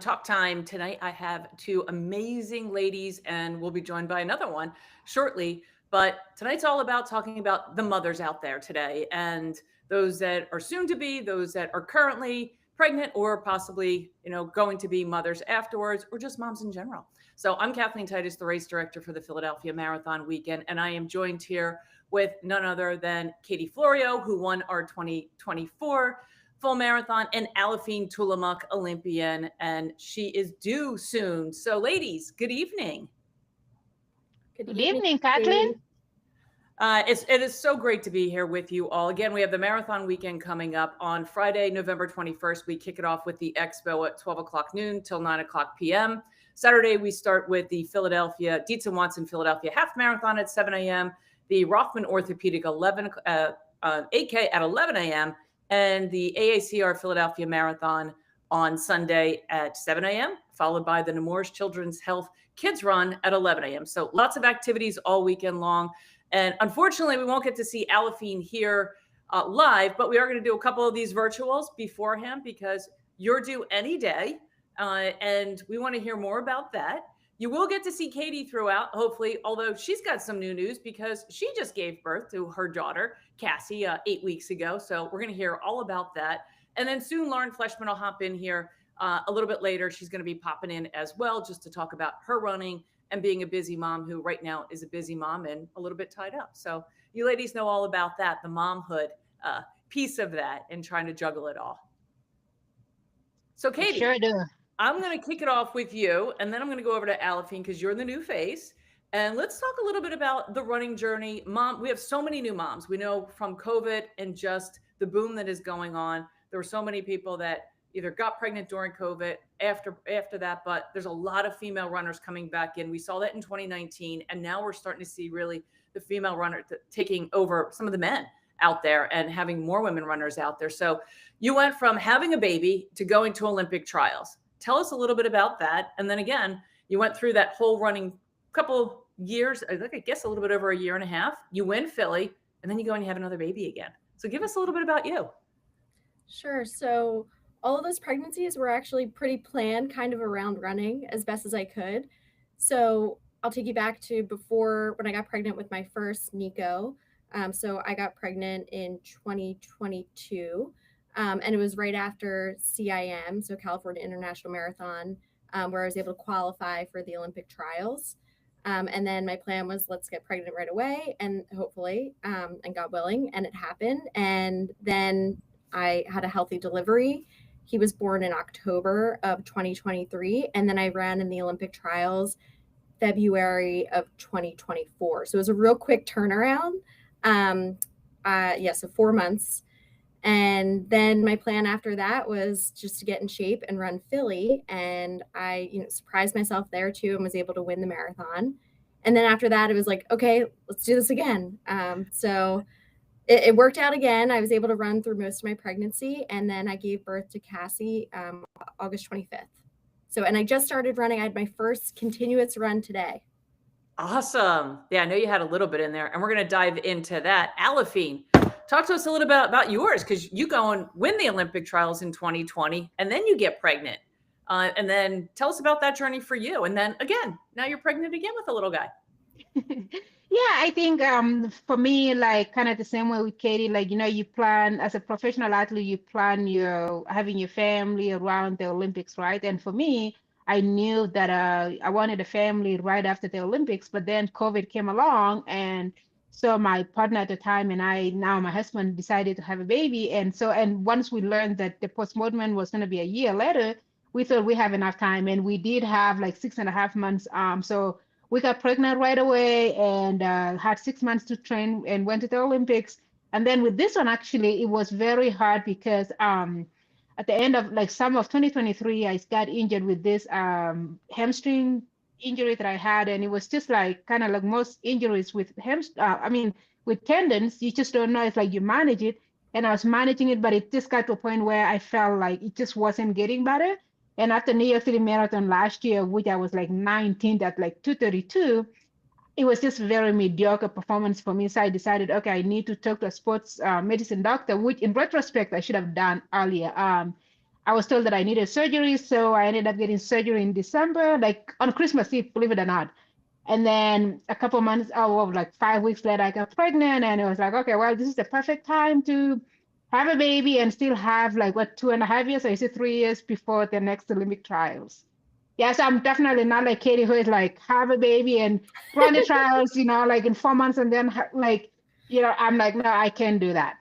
Talk time. Tonight, I have two amazing ladies, and we'll be joined by another one shortly. But tonight's all about talking about the mothers out there today and those that are soon to be, those that are currently pregnant or possibly, going to be mothers afterwards, or just moms in general. So I'm Kathleen Titus, the race director for the Philadelphia Marathon Weekend, and I am joined here with none other than Katie Florio, who won our 2024 full marathon, and Aliphine Tuliamuk, Olympian, and she is due soon. So, ladies, good evening. Good Good evening, evening, Kathleen. Katie. It is so great to be here with you all. Again, we have the marathon weekend coming up on Friday, November 21st. We kick it off with the expo at 12 o'clock noon till 9 o'clock p.m. Saturday, we start with the Philadelphia, Dietz and Watson Philadelphia Half Marathon at 7 a.m., the Rothman Orthopedic 8K at 11 a.m., and the AACR Philadelphia Marathon on Sunday at 7 a.m., followed by the Nemours Children's Health Kids Run at 11 a.m. So lots of activities all weekend long. And unfortunately, we won't get to see Aliphine here live, but we are going to do a couple of these virtuals beforehand because you're due any day. And we want to hear more about that. You will get to see Katie throughout, hopefully, although she's got some new news because she just gave birth to her daughter, Cassie, 8 weeks ago. So we're going to hear all about that. And then soon Lauren Fleshman will hop in here a little bit later. She's going to be popping in as well just to talk about her running and being a busy mom who right now is a busy mom and a little bit tied up. So you ladies know all about that, the momhood piece of that and trying to juggle it all. So We Katie, sure do. I'm going to kick it off with you, and then I'm going to go over to Aliphine because you're the new face. And let's talk a little bit about the running journey. Mom, we have so many new moms. We know from COVID and just the boom that is going on. There were so many people that either got pregnant during COVID, after that, but there's a lot of female runners coming back in. We saw that in 2019, and now we're starting to see really the female runner taking over some of the men out there and having more women runners out there. So you went from having a baby to going to Olympic trials. Tell us a little bit about that. And then again, you went through that whole running couple years, I guess a little bit over a year and a half. You win Philly, and then you go and you have another baby again. So give us a little bit about you. Sure. So all of those pregnancies were actually pretty planned, kind of around running as best as I could. So I'll take you back to before when I got pregnant with my first Nico. So I got pregnant in 2022. And it was right after CIM, so California International Marathon, where I was able to qualify for the Olympic trials. And then my plan was let's get pregnant right away and hopefully, and God willing, and it happened. And then I had a healthy delivery. He was born in October of 2023. And then I ran in the Olympic trials February of 2024. So it was a real quick turnaround. So 4 months. And then my plan after that was just to get in shape and run Philly. And I, surprised myself there too and was able to win the marathon. And then after that, it was like, okay, let's do this again. So it worked out again. I was able to run through most of my pregnancy. And then I gave birth to Cassie August 25th. So, and I just started running. I had my first continuous run today. Awesome. Yeah, I know you had a little bit in there, and we're going to dive into that. Aliphine, talk to us a little bit about yours, because you go and win the Olympic trials in 2020, and then you get pregnant. And then tell us about that journey for you. And then again, now you're pregnant again with a little guy. Yeah, I think for me, like kind of the same way with Katie, like you plan as a professional athlete, you plan your having your family around the Olympics, right? And for me, I knew that I wanted a family right after the Olympics, but then COVID came along, and so my partner at the time and I, now my husband, decided to have a baby, and once we learned that the postmortem was going to be a year later, we thought we have enough time, and we did have like 6.5 months. So we got pregnant right away and had 6 months to train and went to the Olympics. And then with this one, actually, it was very hard because at the end of like summer of 2023, I got injured with this hamstring injury that I had. And it was just like kind of like most injuries with with tendons, you just don't know. It's like you manage it. And I was managing it, but it just got to a point where I felt like it just wasn't getting better. And after New York City Marathon last year, which I was like 19th at like 2:32, it was just very mediocre performance for me. So I decided, okay, I need to talk to a sports medicine doctor, which in retrospect I should have done earlier. I was told that I needed surgery, so I ended up getting surgery in December, like on Christmas Eve, believe it or not. And then a couple months, oh, well, like 5 weeks later, I got pregnant, and it was like, okay, well, this is the perfect time to have a baby and still have like what 2.5 years, or is it 3 years before the next Olympic trials? Yes, I'm definitely not like Katie, who is like have a baby and run the trials, like in 4 months, and then like, I'm like, no, I can't do that.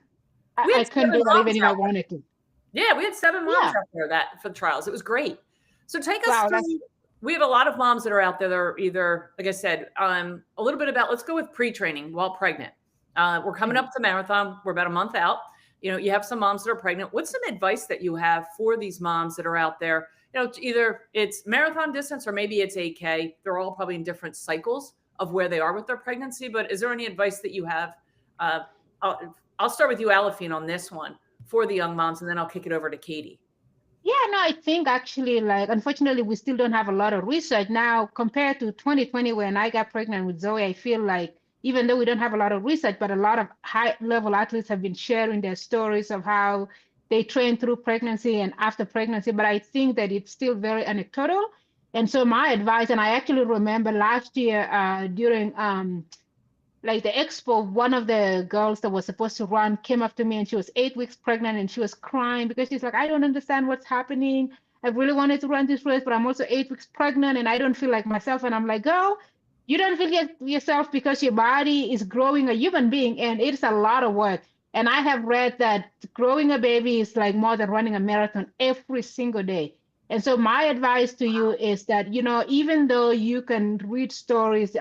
We I had couldn't 7 do that moms even if I out there. wanted to. Yeah, we had 7 moms Yeah. out there for the trials. It was great. So take us Wow, through. We have a lot of moms that are out there that are either, like I said, a little bit about, let's go with pre-training while pregnant. We're coming up to marathon. We're about a month out. You have some moms that are pregnant. What's some advice that you have for these moms that are out there? Either it's marathon distance or maybe it's 8K. They're all probably in different cycles of where they are with their pregnancy. But is there any advice that you have? I'll start with you, Aliphine, on this one for the young moms, and then I'll kick it over to Katie. Yeah, no, I think actually, like, unfortunately, we still don't have a lot of research now compared to 2020 when I got pregnant with Zoe. I feel like even though we don't have a lot of research, but a lot of high-level athletes have been sharing their stories of how they train through pregnancy and after pregnancy. But I think that it's still very anecdotal. And so my advice, and I actually remember last year during like the expo, one of the girls that was supposed to run came up to me, and she was 8 weeks pregnant, and she was crying because she's like, I don't understand what's happening. I really wanted to run this race, but I'm also 8 weeks pregnant and I don't feel like myself. And I'm like, girl, you don't feel yourself because your body is growing a human being, and it's a lot of work. And I have read that growing a baby is like more than running a marathon every single day. And so my advice to you is that, even though you can read stories,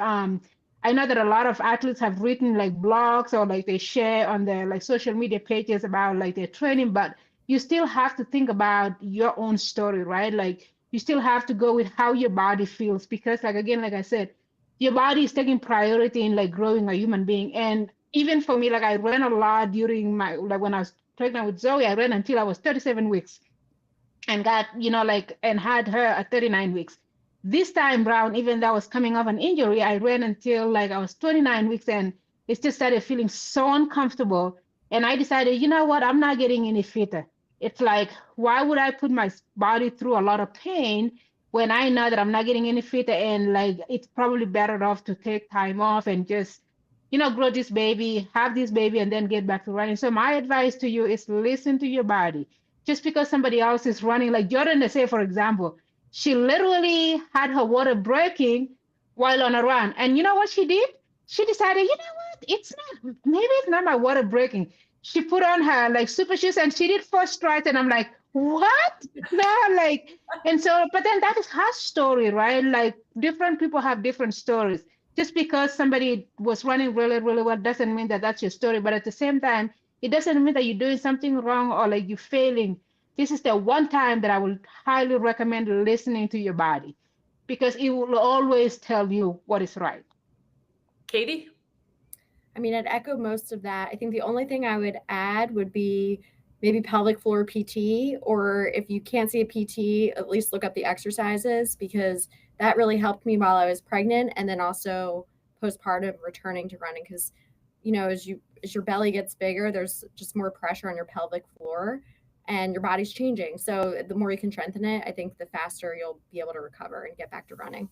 I know that a lot of athletes have written like blogs or like they share on their like social media pages about like their training, but you still have to think about your own story, right? Like you still have to go with how your body feels, because like, again, like I said, your body is taking priority in like growing a human being. And even for me, like I ran a lot during like when I was pregnant with Zoe, I ran until I was 37 weeks and got, and had her at 39 weeks. This time round, even though I was coming off an injury, I ran until like I was 29 weeks, and it just started feeling so uncomfortable. And I decided, you know what, I'm not getting any fitter. It's like, why would I put my body through a lot of pain when I know that I'm not getting any fitter? And like, it's probably better off to take time off and just, grow this baby, have this baby, and then get back to running. So my advice to you is listen to your body. Just because somebody else is running, like Jordan, they say, for example, she literally had her water breaking while on a run. And you know what she did? She decided, you know what? Maybe it's not my water breaking. She put on her like super shoes and she did 4 strides. And I'm like, what? No, like, and so, but then that is her story, right? Like different people have different stories. Just because somebody was running really, really well doesn't mean that that's your story. But at the same time, it doesn't mean that you're doing something wrong or like you're failing. This is the one time that I would highly recommend listening to your body, because it will always tell you what is right. Katie? I mean, I'd echo most of that. I think the only thing I would add would be maybe pelvic floor PT, or if you can't see a PT, at least look up the exercises, because that really helped me while I was pregnant and then also postpartum returning to running, because as your belly gets bigger, there's just more pressure on your pelvic floor and your body's changing. So the more you can strengthen it, I think the faster you'll be able to recover and get back to running.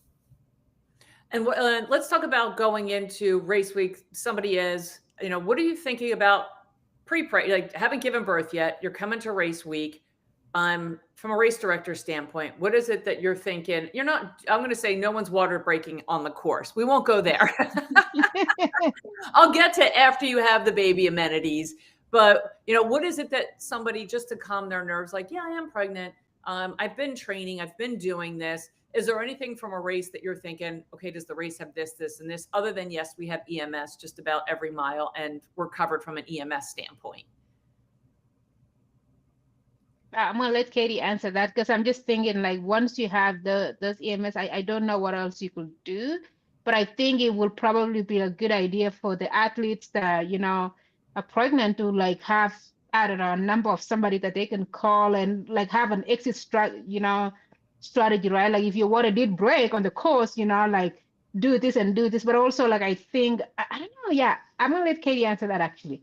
And let's talk about going into race week. Somebody is, what are you thinking about like haven't given birth yet? You're coming to race week. From a race director standpoint, what is it that you're thinking? I'm going to say no one's water breaking on the course. We won't go there. I'll get to after you have the baby amenities. But, what is it that somebody, just to calm their nerves, like, yeah, I am pregnant. I've been training. I've been doing this. Is there anything from a race that you're thinking, okay, does the race have this, this, and this? Other than, yes, we have EMS just about every mile, and we're covered from an EMS standpoint. I'm gonna let Katie answer that, because I'm just thinking like once you have those EMS, I don't know what else you could do, but I think it will probably be a good idea for the athletes that are pregnant to like have, I don't know, a number of somebody that they can call and like have an exit strategy, right? Like if your water did break on the course, like do this and do this, but also like I think I don't know, yeah, I'm gonna let Katie answer that actually.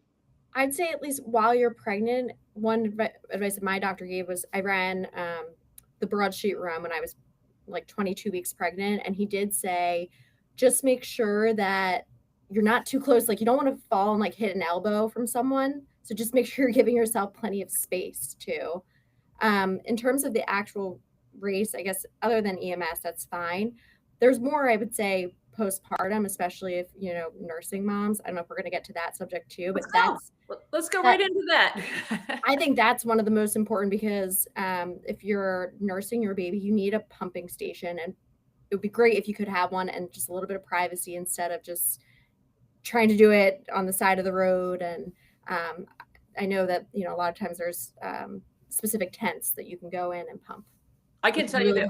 I'd say at least while you're pregnant, one advice that my doctor gave was I ran the broadsheet run when I was like 22 weeks pregnant. And he did say, just make sure that you're not too close. Like you don't want to fall and like hit an elbow from someone. So just make sure you're giving yourself plenty of space too. In terms of the actual race, I guess other than EMS, that's fine. There's more, I would say, postpartum, especially if, nursing moms. I don't know if we're going to get to that subject too, but let's go right into that. I think that's one of the most important because if you're nursing your baby, you need a pumping station, and it would be great if you could have one and just a little bit of privacy instead of just trying to do it on the side of the road. And I know that, a lot of times there's specific tents that you can go in and pump. I can tell you that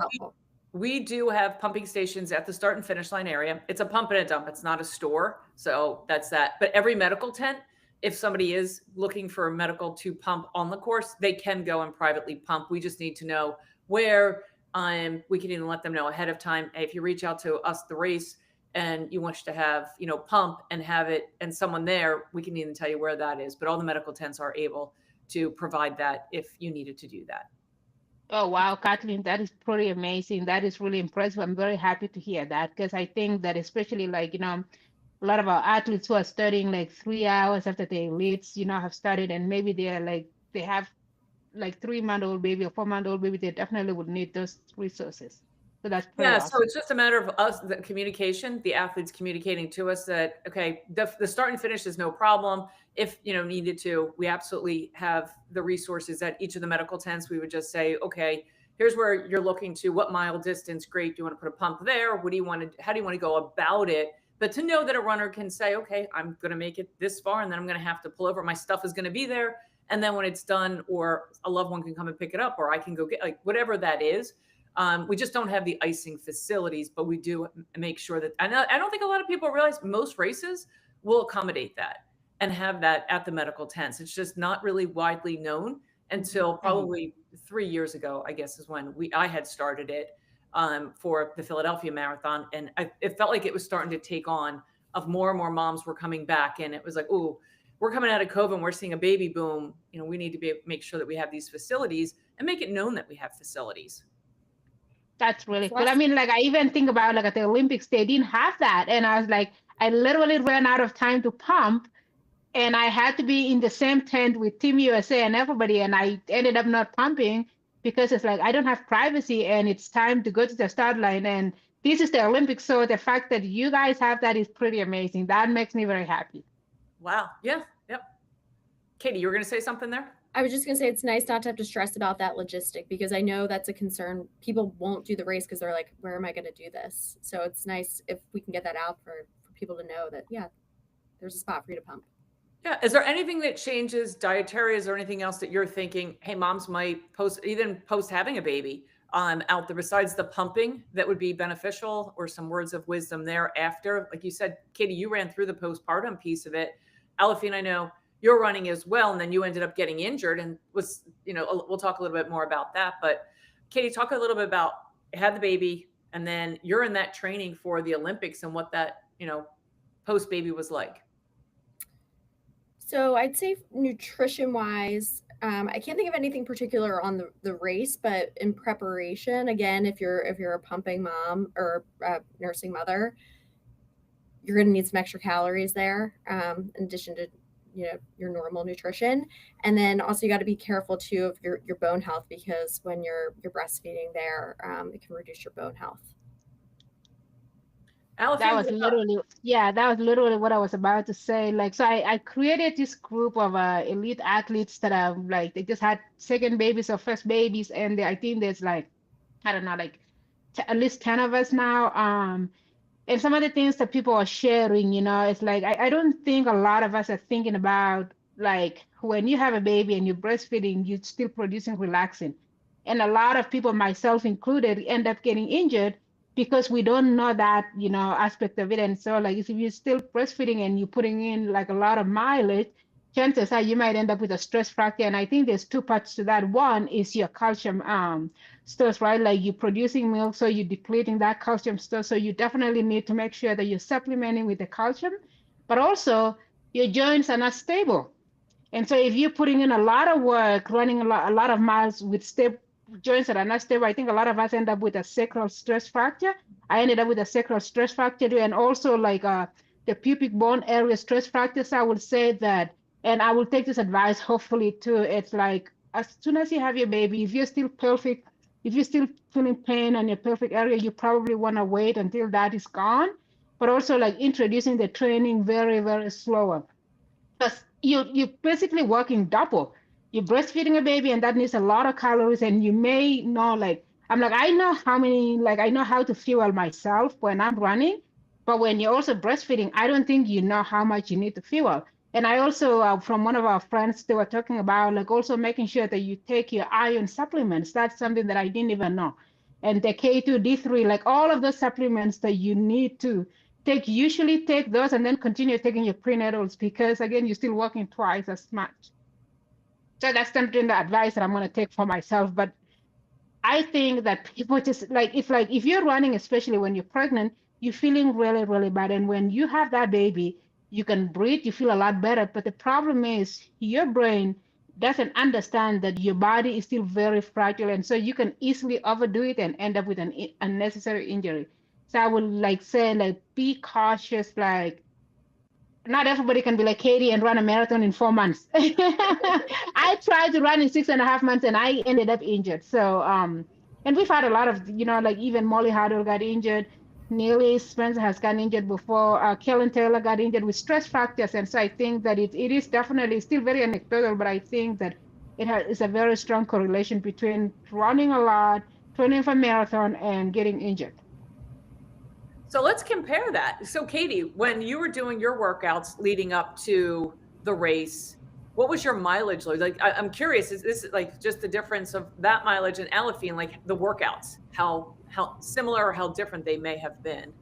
we do have pumping stations at the start and finish line area. It's a pump and a dump. It's not a store. So that's that. But every medical tent, if somebody is looking for a medical to pump on the course, they can go and privately pump. We just need to know where. We can even let them know ahead of time. If you reach out to us, the race, and you want to have, pump and have it and someone there, we can even tell you where that is. But all the medical tents are able to provide that if you needed to do that. Oh, wow, Kathleen, that is pretty amazing. That is really impressive. I'm very happy to hear that because I think that especially like, a lot of our athletes who are studying like 3 hours after their elites, have studied and maybe they have like 3-month-old baby or 4-month-old baby, they definitely would need those resources. So that's pretty awesome. So it's just a matter of us, the communication, the athletes communicating to us that, okay, the start and finish is no problem. If, needed to, we absolutely have the resources at each of the medical tents. We would just say, okay, here's where you're looking to, what mile distance, great. Do you want to put a pump there? What do you want to, how do you want to go about it? But to know that a runner can say, okay, I'm going to make it this far and then I'm going to have to pull over. My stuff is going to be there. And then when it's done, or a loved one can come and pick it up, or I can go get, like, whatever that is. We just don't have the icing facilities, but we do make sure that, I don't think a lot of people realize most races will accommodate that and have that at the medical tents. It's just not really widely known until probably 3 years ago, I guess, is when I had started it for the Philadelphia Marathon. And it felt like it was starting to take on, of more and more moms were coming back. And it was like, oh, we're coming out of COVID and we're seeing a baby boom. We need to make sure that we have these facilities and make it known that we have facilities. That's really cool. I mean, like, I even think about like at the Olympics, they didn't have that. And I was like, I literally ran out of time to pump and I had to be in the same tent with Team USA and everybody. And I ended up not pumping because it's like, I don't have privacy and it's time to go to the start line. And this is the Olympics. So the fact that you guys have that is pretty amazing. That makes me very happy. Wow. Yeah. Yep. Katie, you were going to say something there? I was just going to say it's nice not to have to stress about that logistic because I know that's a concern. People won't do the race because they're like, where am I going to do this? So it's nice if we can get that out for people to know that, yeah, there's a spot for you to pump. Yeah. Is there anything that changes dietary? Is there anything else that you're thinking, hey, moms might post having a baby out there besides the pumping that would be beneficial, or some words of wisdom there after? Like you said, Katie, you ran through the postpartum piece of it. Aliphine, I know you're running as well, and then you ended up getting injured and was, we'll talk a little bit more about that. But Katie, talk a little bit about had the baby and then you're in that training for the Olympics and what that, post baby was like. So I'd say nutrition wise, I can't think of anything particular on the race, but in preparation, again, if you're a pumping mom or a nursing mother, you're going to need some extra calories there, in addition to your normal nutrition. And then also you got to be careful too of your bone health, because when you're breastfeeding there, it can reduce your bone health. That was literally what I was about to say. Like, so I created this group of elite athletes that are like, they just had second babies or first babies. And I think there's like, I don't know, like at least 10 of us now. And some of the things that people are sharing, it's like, I don't think a lot of us are thinking about, like, when you have a baby and you're breastfeeding, you're still producing relaxin. And a lot of people, myself included, end up getting injured because we don't know that, aspect of it. And so, like, if you're still breastfeeding and you're putting in like a lot of mileage, chances are you might end up with a stress fracture. And I think there's two parts to that. One is your calcium stores, right? Like, you're producing milk, so you're depleting that calcium store. So you definitely need to make sure that you're supplementing with the calcium, but also your joints are not stable. And so if you're putting in a lot of work, running a lot of miles with step joints that are not stable, I think a lot of us end up with a sacral stress fracture. I ended up with a sacral stress fracture too, and also like the pubic bone area stress fracture. So I would say that, and I will take this advice hopefully too. It's like as soon as you have your baby, if you're still perfect, if you're still feeling pain on your pelvic area, you probably want to wait until that is gone. But also like introducing the training very, very slower. Because you're basically working double. You're breastfeeding a baby, and that needs a lot of calories. And you may know, like, I'm like, I know how many, like, I know how to fuel myself when I'm running. But when you're also breastfeeding, I don't think you know how much you need to fuel. And I also, from one of our friends, they were talking about, like, also making sure that you take your iron supplements. That's something that I didn't even know. And the K2, D3, like all of those supplements that you need to usually take those and then continue taking your prenatals because again, you're still working twice as much. So that's something the advice that I'm going to take for myself. But I think that people just like if you're running, especially when you're pregnant, you're feeling really, really bad. And when you have that baby, you can breathe, you feel a lot better. But the problem is your brain doesn't understand that your body is still very fragile. And so you can easily overdo it and end up with an unnecessary injury. So I would like say, like, be cautious. Like, not everybody can be like Katie and run a marathon in 4 months. I tried to run in 6.5 months and I ended up injured. So, and we've had a lot of, like even Molly Huddle got injured. Neely Spencer has gotten injured before. Kellen Taylor got injured with stress fractures. And so I think that it is definitely still very anecdotal, but I think that it's a very strong correlation between running a lot, training for marathon, and getting injured. So let's compare that. So Katie, when you were doing your workouts leading up to the race, what was your mileage like? I'm curious, is this like just the difference of that mileage and Aliphine, like the workouts, how similar or how different they may have been?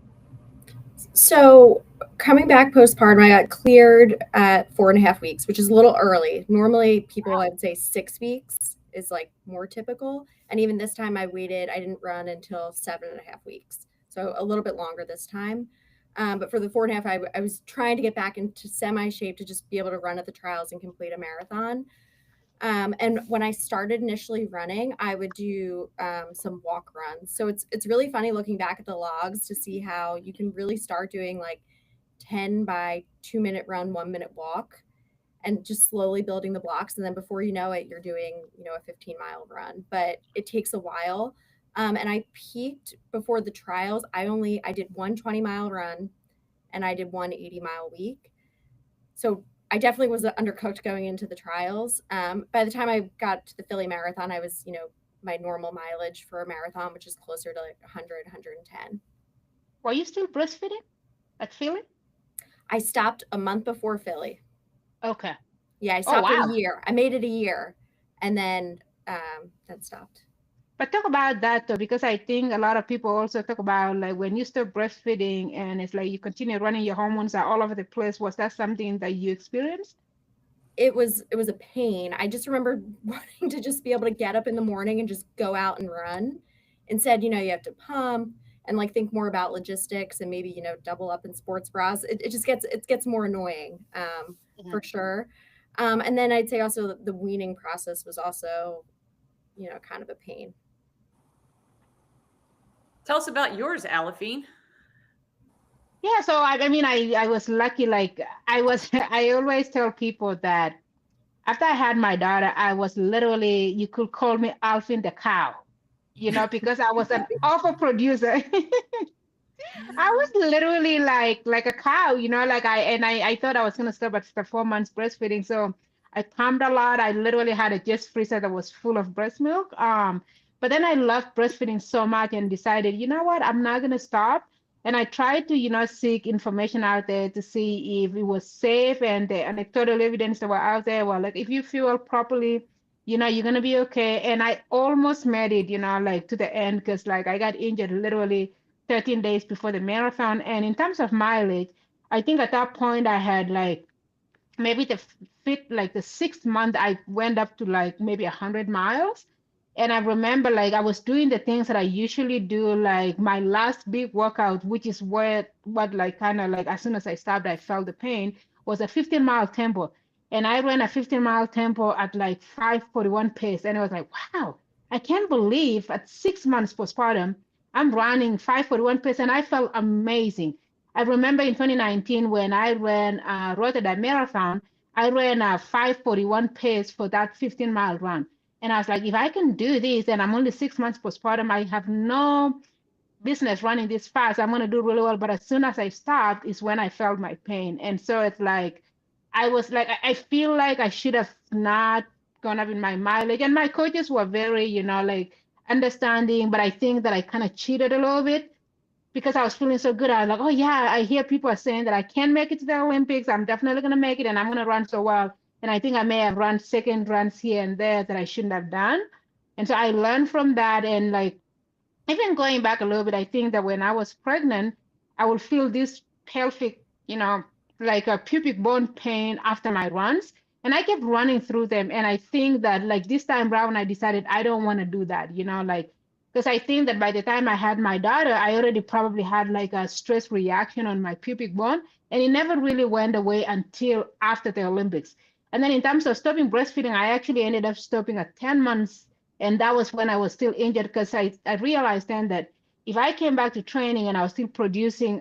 So coming back postpartum, I got cleared at 4.5 weeks, which is a little early. Normally people, I would say 6 weeks is like more typical. And even this time I didn't run until 7.5 weeks. So a little bit longer this time. But for the 4.5, I was trying to get back into semi shape to just be able to run at the trials and complete a marathon. And when I started initially running, I would do some walk runs. So it's really funny looking back at the logs to see how you can really start doing like 10 by 2-minute run, 1-minute walk, and just slowly building the blocks. And then before you know it, you're doing, a 15-mile run. But it takes a while. And I peaked before the trials. I did one 20-mile run and I did one 80-mile week. So I definitely was undercooked going into the trials. By the time I got to the Philly Marathon, I was, my normal mileage for a marathon, which is closer to like 100, 110. Were you still breastfeeding at Philly? I stopped a month before Philly. Okay. Yeah, I stopped at a year. I made it a year and then stopped. But talk about that though, because I think a lot of people also talk about like when you start breastfeeding and it's like you continue running, your hormones are all over the place. Was that something that you experienced? It was a pain. I just remember wanting to just be able to get up in the morning and just go out and run. Instead, you have to pump and like think more about logistics and maybe, double up in sports bras. It just gets more annoying for sure. And then I'd say also the weaning process was also, kind of a pain. Tell us about yours, Aliphine. Yeah, so I was lucky. Like I always tell people that after I had my daughter, I was literally, you could call me Alvin the cow, because I was an awful producer. I was literally like a cow, like I thought I was gonna stop at the 4 months breastfeeding. So I pumped a lot. I literally had a just freezer that was full of breast milk. But then I loved breastfeeding so much and decided, you know what, I'm not gonna stop. And I tried to, seek information out there to see if it was safe, and the anecdotal evidence that were out there were like, if you fuel properly, you're gonna be okay. And I almost made it, like to the end, because like I got injured literally 13 days before the marathon. And in terms of mileage, I think at that point I had like maybe the 6th month, I went up to like maybe 100 miles. And I remember like I was doing the things that I usually do, like my last big workout, which is what like kind of like as soon as I stopped, I felt the pain, was a 15-mile tempo. and I ran a 15-mile tempo at like 5:41 pace. And I was like, wow, I can't believe at 6 months postpartum, I'm running 5:41 pace. And I felt amazing. I remember in 2019 when I ran Rotterdam Marathon, I ran a 5:41 pace for that 15-mile run. And I was like, if I can do this, and I'm only 6 months postpartum, I have no business running this fast. I'm going to do really well. But as soon as I stopped is when I felt my pain. And so it's like, I was like, I feel like I should have not gone up in my mileage. And my coaches were very, like understanding, but I think that I kind of cheated a little bit because I was feeling so good. I was like, oh yeah, I hear people are saying that I can make it to the Olympics. I'm definitely going to make it and I'm going to run so well. And I think I may have run second runs here and there that I shouldn't have done. And so I learned from that. And like, even going back a little bit, I think that when I was pregnant, I would feel this pelvic, like a pubic bone pain after my runs. And I kept running through them. And I think that like this time around, I decided I don't want to do that, because I think that by the time I had my daughter, I already probably had like a stress reaction on my pubic bone. And it never really went away until after the Olympics. And then in terms of stopping breastfeeding, I actually ended up stopping at 10 months. And that was when I was still injured because I realized then that if I came back to training and I was still producing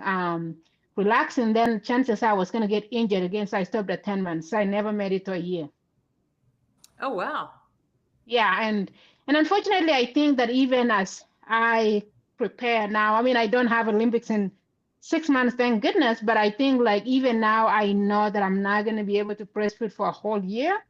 relaxin, then chances are I was going to get injured again. So I stopped at 10 months. So I never made it to a year. Oh, wow. Yeah. And unfortunately, I think that even as I prepare now, I mean, I don't have Olympics in 6 months, thank goodness. But I think like even now, I know that I'm not going to be able to breastfeed for a whole year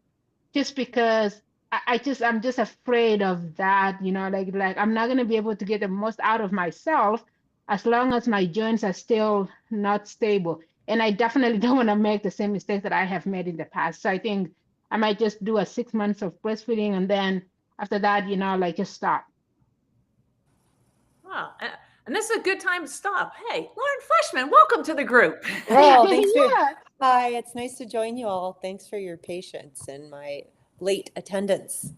just because I'm just afraid of that, like I'm not going to be able to get the most out of myself as long as my joints are still not stable. And I definitely don't want to make the same mistakes that I have made in the past. So I think I might just do a 6 months of breastfeeding and then after that, like just stop. Wow. And this is a good time to stop. Hey, Lauren Fleshman, welcome to the group. Well, thanks Yeah. Hi, it's nice to join you all. Thanks for your patience and my late attendance.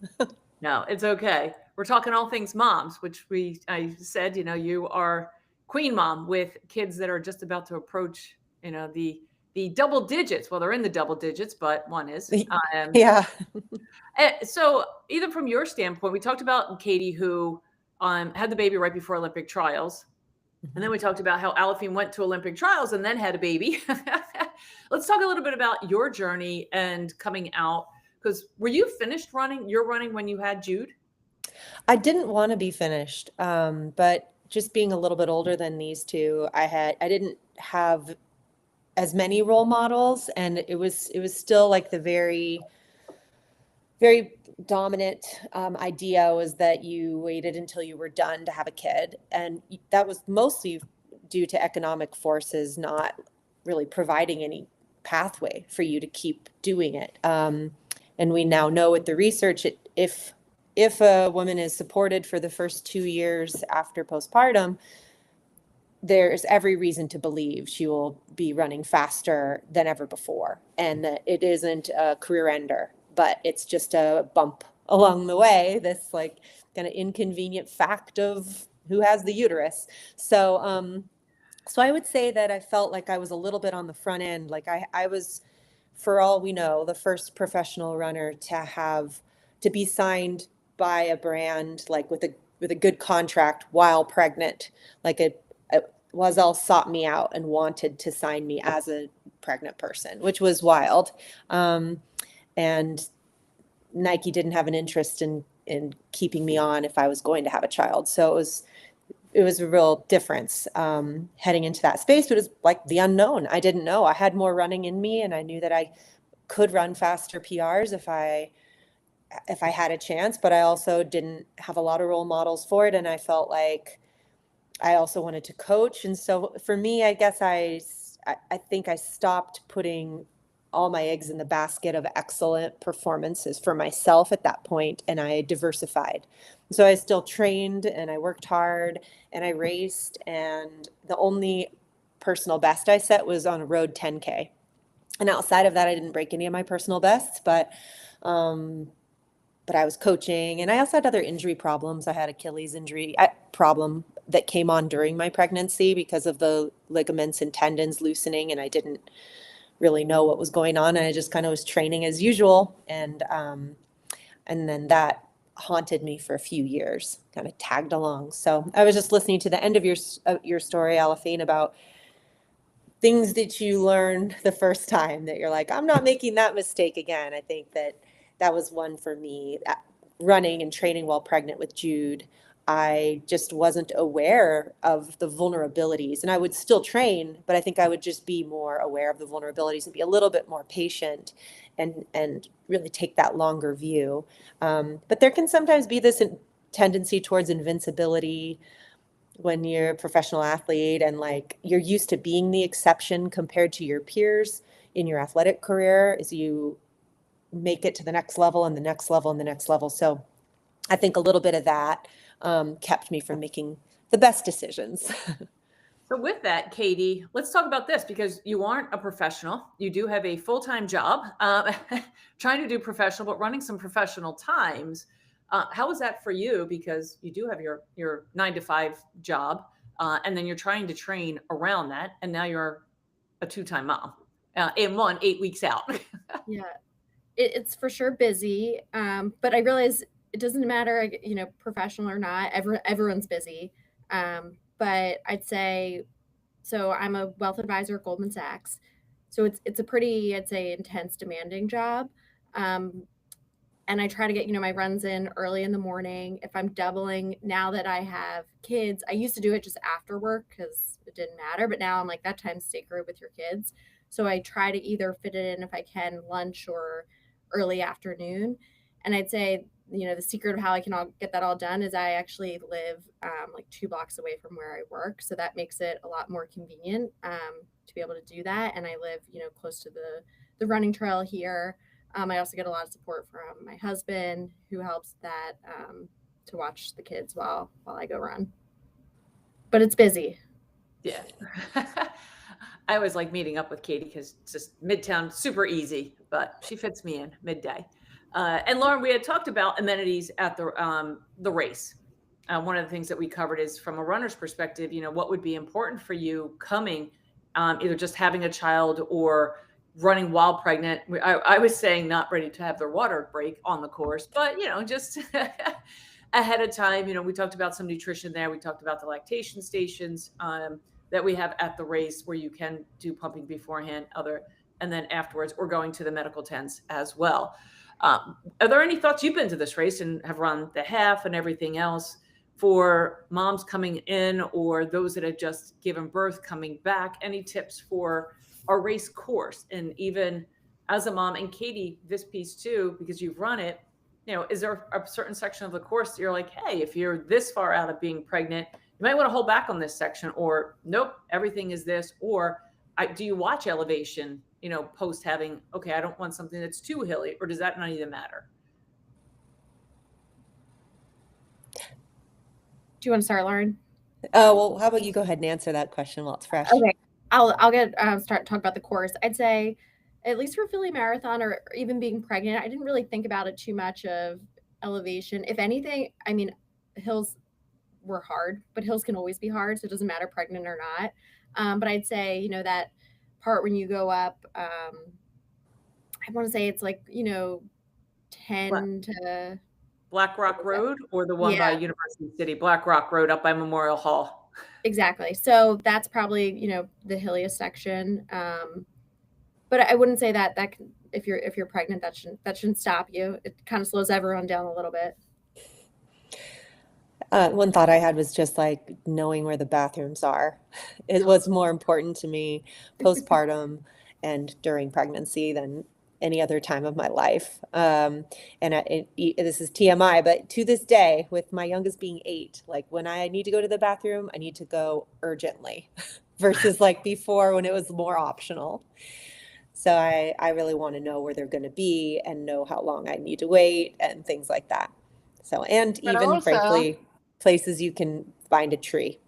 No, it's okay. We're talking all things moms, which I said, you are queen mom with kids that are just about to approach, the double digits. Well, they're in the double digits, but one is. Yeah. So even from your standpoint, we talked about Katie, who had the baby right before Olympic trials. And then we talked about how Aliphine went to Olympic trials and then had a baby. Let's talk a little bit about your journey and coming out. Because were you finished running? You're running when you had Jude? I didn't want to be finished, but just being a little bit older than these two, I didn't have as many role models, and it was still like the very, very dominant idea was that you waited until you were done to have a kid, and that was mostly due to economic forces not really providing any pathway for you to keep doing it. And we now know with the research, if a woman is supported for the first 2 years after postpartum, there's every reason to believe she will be running faster than ever before. And that it isn't a career ender, but it's just a bump along the way, this like kind of inconvenient fact of who has the uterus. So, so I would say that I felt like I was a little bit on the front end. Like I was, for all we know, the first professional runner to be signed by a brand, like with a good contract while pregnant. Like Wazelle sought me out and wanted to sign me as a pregnant person, which was wild. And Nike didn't have an interest in keeping me on if I was going to have a child. So it was a real difference heading into that space, but it was like the unknown. I didn't know. I had more running in me, and I knew that I could run faster PRs if I had a chance, but I also didn't have a lot of role models for it. And I felt like I also wanted to coach. And so for me, I guess I think I stopped putting all my eggs in the basket of excellent performances for myself at that point, and I diversified. So I still trained and I worked hard and I raced, and the only personal best I set was on a road 10K. And outside of that, I didn't break any of my personal bests, but I was coaching, and I also had other injury problems. I had Achilles injury problem that came on during my pregnancy because of the ligaments and tendons loosening, and I didn't really know what was going on. And I just kind of was training as usual. And then that haunted me for a few years, kind of tagged along. So I was just listening to the end of your story, Aliphine, about things that you learned the first time that you're like, I'm not making that mistake again. I think that was one for me. Running and training while pregnant with Jude, I just wasn't aware of the vulnerabilities, and I would still train, but I think I would just be more aware of the vulnerabilities and be a little bit more patient and really take that longer view. But there can sometimes be this tendency towards invincibility when you're a professional athlete and like you're used to being the exception compared to your peers in your athletic career as you make it to the next level and the next level and the next level. So I think a little bit of that kept me from making the best decisions. So with that, Katie, let's talk about this because you aren't a professional. You do have a full-time job, trying to do professional, but running some professional times. How is that for you? Because you do have your 9-to-5 job, and then you're trying to train around that, and now you're a 2-time mom, and 8 weeks out. Yeah, it's for sure busy, but I realize it doesn't matter, professional or not. Everyone's busy. But I'd say, so I'm a wealth advisor at Goldman Sachs. So it's a pretty, I'd say, intense, demanding job. And I try to get, my runs in early in the morning. If I'm doubling, now that I have kids, I used to do it just after work because it didn't matter. But now I'm like, that time's sacred with your kids. So I try to either fit it in if I can, lunch or early afternoon. And I'd say, the secret of how I can get that all done is I actually live like 2 blocks away from where I work. So that makes it a lot more convenient to be able to do that. And I live, close to the running trail here. I also get a lot of support from my husband who helps that to watch the kids while I go run. But it's busy. Yeah. I always like meeting up with Katie because it's just Midtown, super easy, but she fits me in midday. And Lauren, we had talked about amenities at the race. One of the things that we covered is from a runner's perspective, what would be important for you coming, either just having a child or running while pregnant. I was saying not ready to have their water break on the course, but, just ahead of time, we talked about some nutrition there. We talked about the lactation stations that we have at the race where you can do pumping beforehand, and then afterwards, or going to the medical tents as well. Are there any thoughts? You've been to this race and have run the half and everything else for moms coming in or those that have just given birth coming back? Any tips for a race course? And even as a mom, and Katie, this piece too, because you've run it, is there a certain section of the course that you're like, hey, if you're this far out of being pregnant, you might want to hold back on this section, or nope, everything is this, or do you watch elevation, post having, okay, I don't want something that's too hilly, or does that not even matter? Do you want to start, Lauren? Well, how about you go ahead and answer that question while it's fresh? Okay, I'll get start talk about the course. I'd say, at least for Philly Marathon or even being pregnant, I didn't really think about it too much of elevation. If anything, I mean, hills were hard, but hills can always be hard, so it doesn't matter pregnant or not. But I'd say, that part when you go up, I want to say it's like, 10 to Black Rock Road, or the one by University City, Black Rock Road up by Memorial Hall. Exactly. So that's probably, the hilliest section. But I wouldn't say that if you're pregnant, that shouldn't stop you. It kind of slows everyone down a little bit. One thought I had was just like knowing where the bathrooms are. It was more important to me postpartum and during pregnancy than any other time of my life. And this is TMI, but to this day, with my youngest being 8, like when I need to go to the bathroom, I need to go urgently versus like before when it was more optional. So I really want to know where they're going to be and know how long I need to wait and things like that. So, and But even also, frankly, places you can find a tree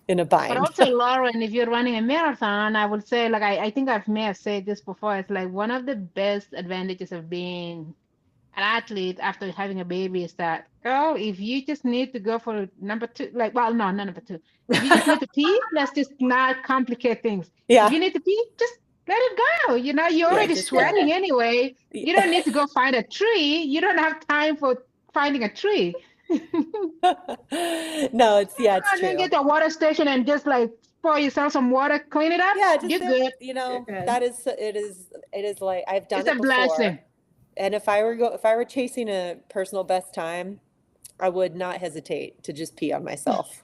in a but bind. also, Lauren, if you're running a marathon, I would say, like, I think I may have said this before, it's like one of the best advantages of being an athlete after having a baby is that, girl, if you just need to go for number 2, like, well, no, not number 2. If you just need to pee, let's just not complicate things. Yeah. If you need to pee, just let it go. You know, you're already just sweating anyway. You don't need to go find a tree. You don't have time for finding a tree. No, it's And then true. get a water station and just like pour yourself some water, clean it up. Yeah, You're good. you know, You're good. that is it is like I've done It's a it before. blessing. And if I were chasing a personal best time, I would not hesitate to just pee on myself.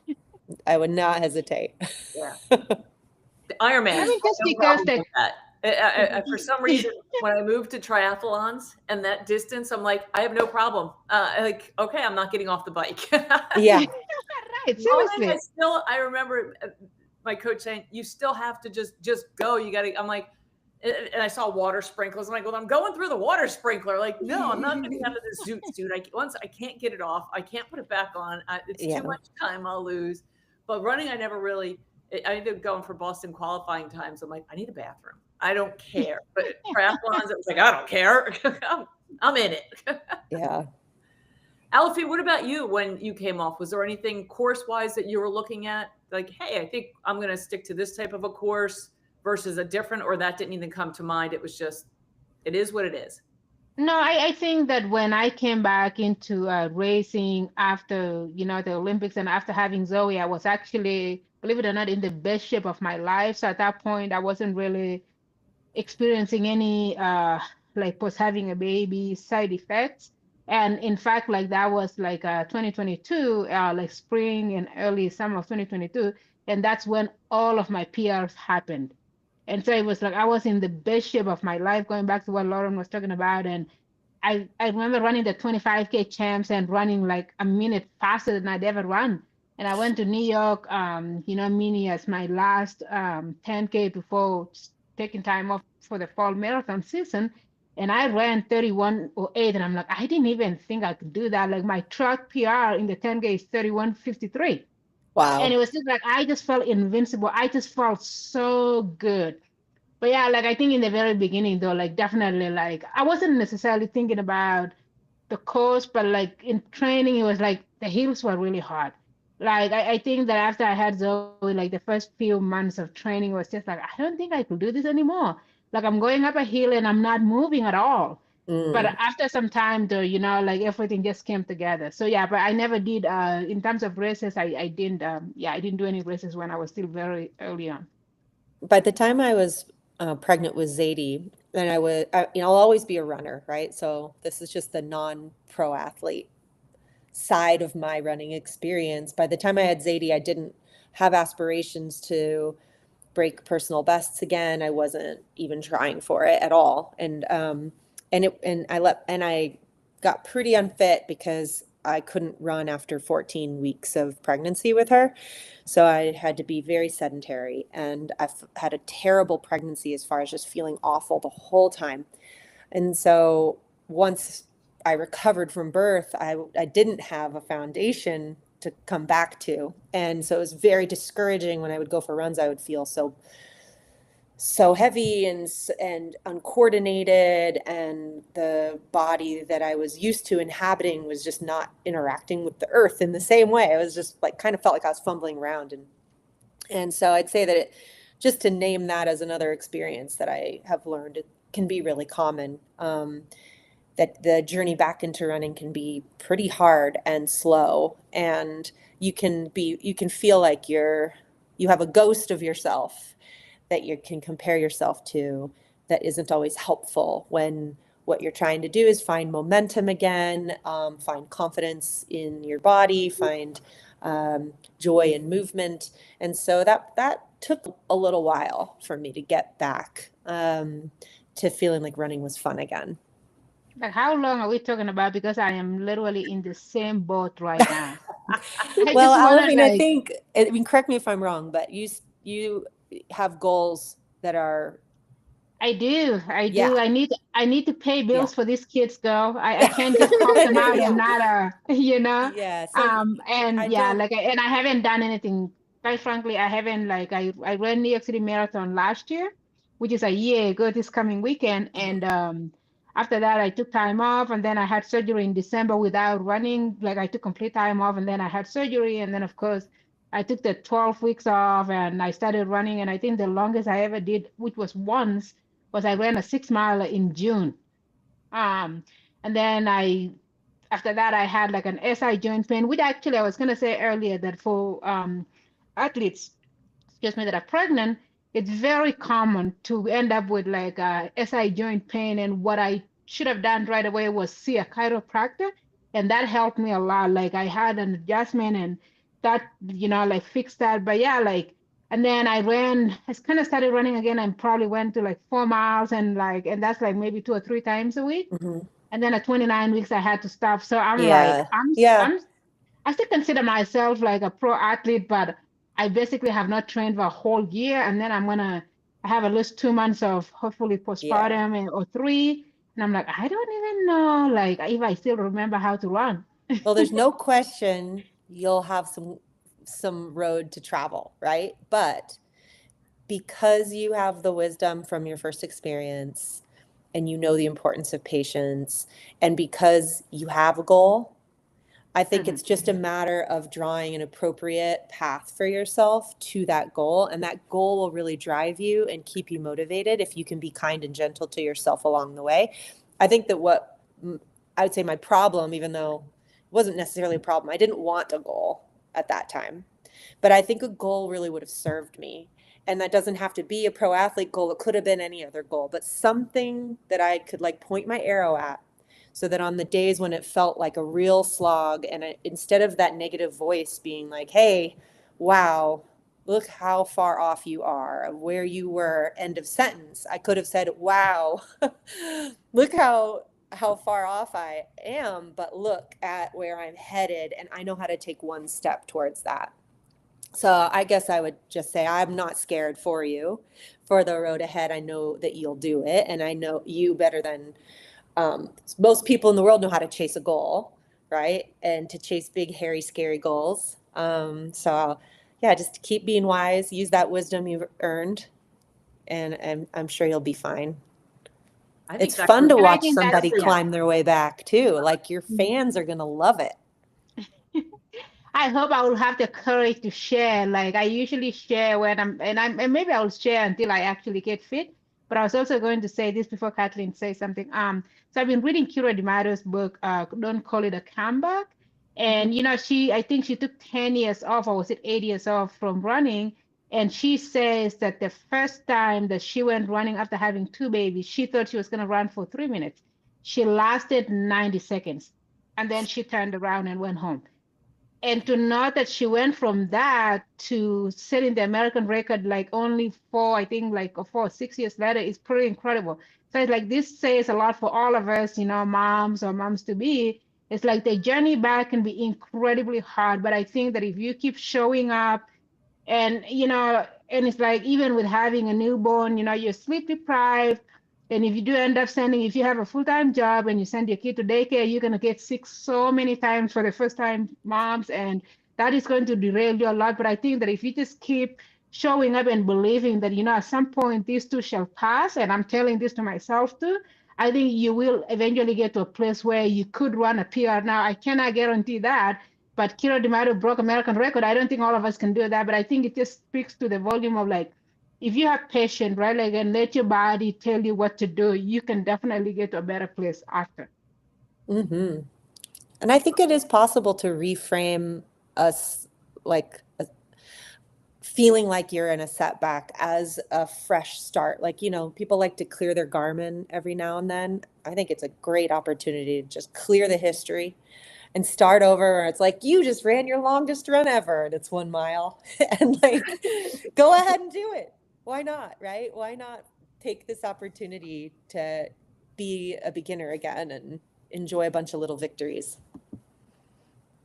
I would not hesitate. Yeah. The Ironman. I mean, just no because problem with that. For some reason, when I moved to triathlons and that distance, I'm like, I have no problem. Like, okay, I'm not getting off the bike. Yeah. Right, seriously. I remember my coach saying, you still have to just go. You got to, I'm like, and I saw water sprinklers. I'm like, well, I'm going through the water sprinkler. Like, no, I'm not getting out of this zoot suit. Once I can't get it off, I can't put it back on. It's Yeah. too much time I'll lose. But running, I never really, I ended up going for Boston qualifying times. I'm like, I need a bathroom. I don't care. But triathlons, it was like, I don't care. I'm in it. Yeah. Aliphine, what about you when you came off? Was there anything course-wise that you were looking at? Like, hey, I think I'm going to stick to this type of a course versus a different, or that didn't even come to mind? It was just, it is what it is. No, I think that when I came back into racing after, you know, the Olympics and after having Zoe, I was actually, believe it or not, in the best shape of my life. So at that point, I wasn't really experiencing any like post having a baby side effects. And in fact, like that was like 2022, like spring and early summer of 2022. And that's when all of my PRs happened. And so it was like I was in the best shape of my life, going back to what Lauren was talking about. And I remember running the 25K champs and running like a minute faster than I'd ever run. And I went to New York, you know, mini as my last 10K before taking time off for the fall marathon season. And I ran 31:08. And I'm like, I didn't even think I could do that. Like my track PR in the 10K is 31:53. Wow. And it was just like, I just felt invincible. I just felt so good. But yeah, like I think in the very beginning though, like definitely like I wasn't necessarily thinking about the course, but like in training, it was like the hills were really hard. Like I think that after I had Zoe, like the first few months of training was just like, I don't think I could do this anymore. Like I'm going up a hill and I'm not moving at all. But after some time though, you know, like everything just came together. So yeah, but I never did in terms of races, I didn't I didn't do any races when I was still very early on. By the time I was pregnant with Zadie, and I'll always be a runner, right? So this is just the non-pro athlete side of my running experience. By the time I had Zadie, I didn't have aspirations to break personal bests again. I wasn't even trying for it at all. And I got pretty unfit because I couldn't run after 14 weeks of pregnancy with her. So I had to be very sedentary, and I've had a terrible pregnancy as far as just feeling awful the whole time. And so once I recovered from birth, I didn't have a foundation to come back to. And so it was very discouraging when I would go for runs. I would feel so heavy and uncoordinated, and the body that I was used to inhabiting was just not interacting with the earth in the same way. I was just like kind of felt like I was fumbling around, and so I'd say that just to name that as another experience that I have learned, it can be really common. That the journey back into running can be pretty hard and slow, and you can feel like you have a ghost of yourself that you can compare yourself to that isn't always helpful when what you're trying to do is find momentum again, find confidence in your body, find joy in movement. And so that took a little while for me to get back to feeling like running was fun again. Like how long are we talking about? Because I am literally in the same boat right now. Well, Aliphine, I think, correct me if I'm wrong, but you have goals that are. I do. Yeah. I need to pay bills for these kids, girl. I can't just pop them out and not you know. Yeah. So and I haven't done anything. Quite frankly, I haven't I ran New York City Marathon last year, which is a year ago this coming weekend. And after that I took time off, and then I had surgery in December without running. Like I took complete time off, and then I had surgery, and then of course I took the 12 weeks off and I started running. And I think the longest I ever did, which was once, was I ran a 6 mile in June. And then after that, I had like an SI joint pain, which actually I was going to say earlier that for athletes, excuse me, that are pregnant, it's very common to end up with like a SI joint pain. And what I should have done right away was see a chiropractor. And that helped me a lot. Like I had an adjustment and that, like fixed that. But yeah, like, and then I kind of started running again and probably went to like 4 miles and that's like maybe 2 or 3 times a week. Mhm. And then at 29 weeks, I had to stop. So I'm Yeah. like, I still consider myself like a pro athlete, but I basically have not trained for a whole year. And then I have at least 2 months of hopefully postpartum or 3. And I'm like, I don't even know, like, if I still remember how to run. Well, there's no question you'll have some road to travel, right? But because you have the wisdom from your first experience and you know the importance of patience, and because you have a goal, I think it's just a matter of drawing an appropriate path for yourself to that goal. And that goal will really drive you and keep you motivated if you can be kind and gentle to yourself along the way. I think that what I would say my problem, even though it wasn't necessarily a problem, I didn't want a goal at that time. But I think a goal really would have served me. And that doesn't have to be a pro athlete goal. It could have been any other goal, but something that I could like point my arrow at, so that on the days when it felt like a real slog, and instead of that negative voice being like, hey, wow, look how far off you are of where you were, end of sentence, I could have said, wow, look how far off I am, but look at where I'm headed, and I know how to take one step towards that. So I guess I would just say I'm not scared for you for the road ahead. I know that you'll do it, and I know you better than most people in the world know how to chase a goal, right? And to chase big, hairy, scary goals. So yeah, just keep being wise, use that wisdom you've earned, and I'm sure you'll be fine. It's fun to watch somebody climb their way back too. Like your fans are going to love it. I hope I will have the courage to share. Like I usually share when and maybe I'll share until I actually get fit. But I was also going to say this before Kathleen says something. So I've been reading Kira DiMatto's book, Don't Call It a Comeback. And, I think she took 10 years off, or was it 8 years off from running? And she says that the first time that she went running after having 2 babies, she thought she was going to run for 3 minutes. She lasted 90 seconds. And then she turned around and went home. And to know that she went from that to setting the American record like only 4 or 6 years later is pretty incredible. So it's like this says a lot for all of us, moms or moms to be. It's like the journey back can be incredibly hard, but I think that if you keep showing up and it's like even with having a newborn, you're sleep deprived. And if you do end up if you have a full-time job and you send your kid to daycare, you're going to get sick so many times for the first-time moms. And that is going to derail you a lot. But I think that if you just keep showing up and believing that, at some point these too shall pass, and I'm telling this to myself too, I think you will eventually get to a place where you could run a PR. Now, I cannot guarantee that, but Kira DiMatto broke American record. I don't think all of us can do that, but I think it just speaks to the volume of like, if you have patience, right, like, and let your body tell you what to do, you can definitely get to a better place after. Mm-hmm. And I think it is possible to reframe us like feeling like you're in a setback as a fresh start. Like, people like to clear their Garmin every now and then. I think it's a great opportunity to just clear the history and start over. It's like, you just ran your longest run ever and it's 1 mile and like, go ahead and do it. Why not? Right? Why not take this opportunity to be a beginner again and enjoy a bunch of little victories?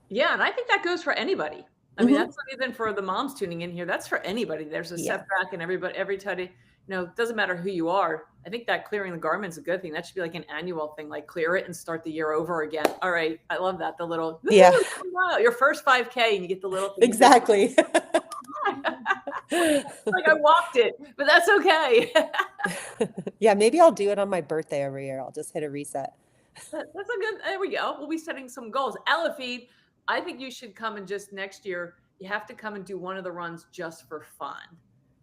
Yeah. And I think that goes for anybody. I mean, that's not even for the moms tuning in here. That's for anybody. There's a setback and every time, it doesn't matter who you are. I think that clearing the Garmin is a good thing. That should be like an annual thing, like clear it and start the year over again. All right. I love that. The little, your first 5K and you get the little thing. Exactly. Like I walked it, but that's okay. Yeah, maybe I'll do it on my birthday every year. I'll just hit a reset. That's a good, there we go. We'll be setting some goals. Aliphine, I think you should come and just next year, you have to come and do one of the runs just for fun.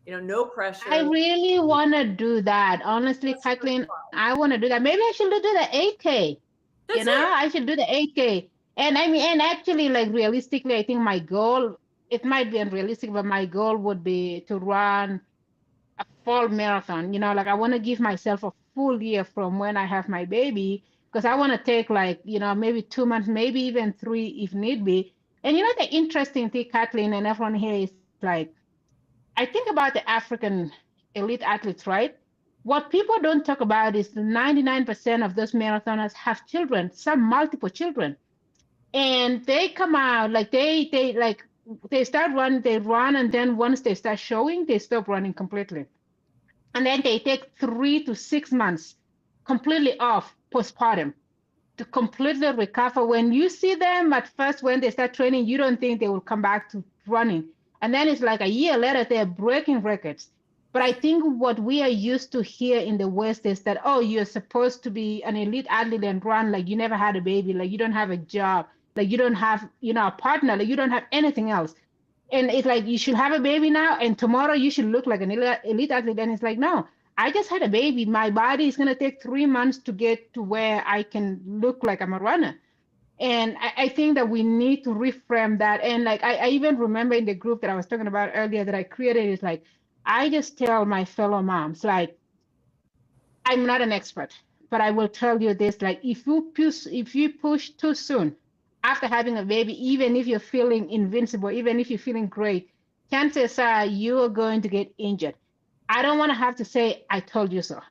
No pressure. I really want to do that. Honestly, Just for Kathleen, fun. I want to do that. Maybe I should do the 8K. That's I should do the 8K. And I mean, and actually, like realistically, I think my goal, it might be unrealistic, but my goal would be to run a full marathon. Like I want to give myself a full year from when I have my baby, because I want to take like, maybe 2 months, maybe even 3 if need be. And the interesting thing, Kathleen, and everyone here is like, I think about the African elite athletes, right? What people don't talk about is 99% of those marathoners have children, some multiple children. And they come out like they start running, they run, and then once they start showing, they stop running completely. And then they take 3 to 6 months completely off postpartum to completely recover. When you see them at first, when they start training, you don't think they will come back to running. And then it's like a year later, they're breaking records. But I think what we are used to here in the West is that, oh, you're supposed to be an elite athlete and run like you never had a baby, like you don't have a job, like you don't have, a partner, like you don't have anything else. And it's like, you should have a baby now, and tomorrow you should look like an elite athlete. And it's like, no, I just had a baby. My body is going to take 3 months to get to where I can look like I'm a runner. And I think that we need to reframe that. And like, I even remember in the group that I was talking about earlier that I created, is like, I just tell my fellow moms, like, I'm not an expert, but I will tell you this, like, if you push too soon after having a baby, even if you're feeling invincible, even if you're feeling great, chances are you are going to get injured. I don't want to have to say, I told you so.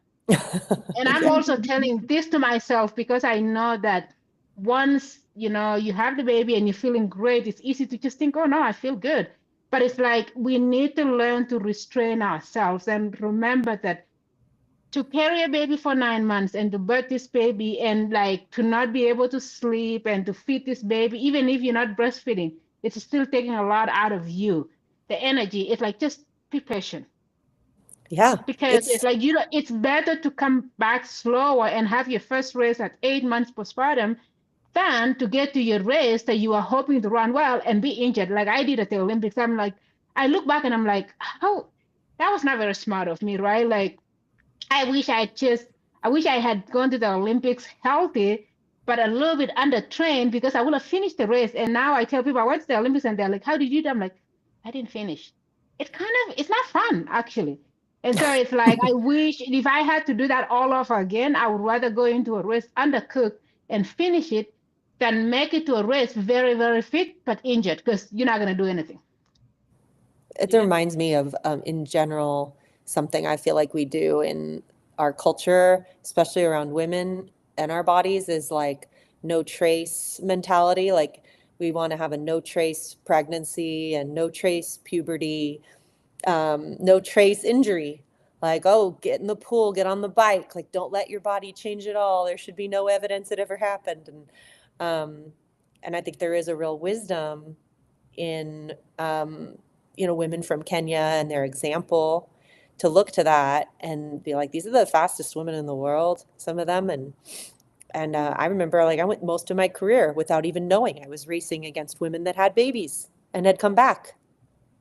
And I'm also telling this to myself, because I know that once, you have the baby and you're feeling great, it's easy to just think, oh no, I feel good. But it's like, we need to learn to restrain ourselves and remember that to carry a baby for 9 months and to birth this baby and like to not be able to sleep and to feed this baby, even if you're not breastfeeding, it's still taking a lot out of you. The energy, it's like, just be patient. Yeah. Because it's like, it's better to come back slower and have your first race at 8 months postpartum than to get to your race that you are hoping to run well and be injured. Like I did at the Olympics. I'm like, I look back and I'm like, how, that was not very smart of me, right? Like, I wish I had gone to the Olympics healthy, but a little bit undertrained, because I would have finished the race. And now I tell people I went to the Olympics and they're like, how did you do? I'm like, I didn't finish. It's not fun, actually. And so it's like, I wish if I had to do that all over again, I would rather go into a race undercooked and finish it than make it to a race very, very fit, but injured, because you're not going to do anything. It reminds me of, in general, something I feel like we do in our culture, especially around women and our bodies, is like no trace mentality. Like we want to have a no trace pregnancy and no trace puberty, no trace injury. Like, oh, get in the pool, get on the bike. Like, don't let your body change at all. There should be no evidence it ever happened. And I think there is a real wisdom in, women from Kenya and their example, to look to that and be like, these are the fastest women in the world, some of them. And I remember, like, I went most of my career without even knowing I was racing against women that had babies and had come back.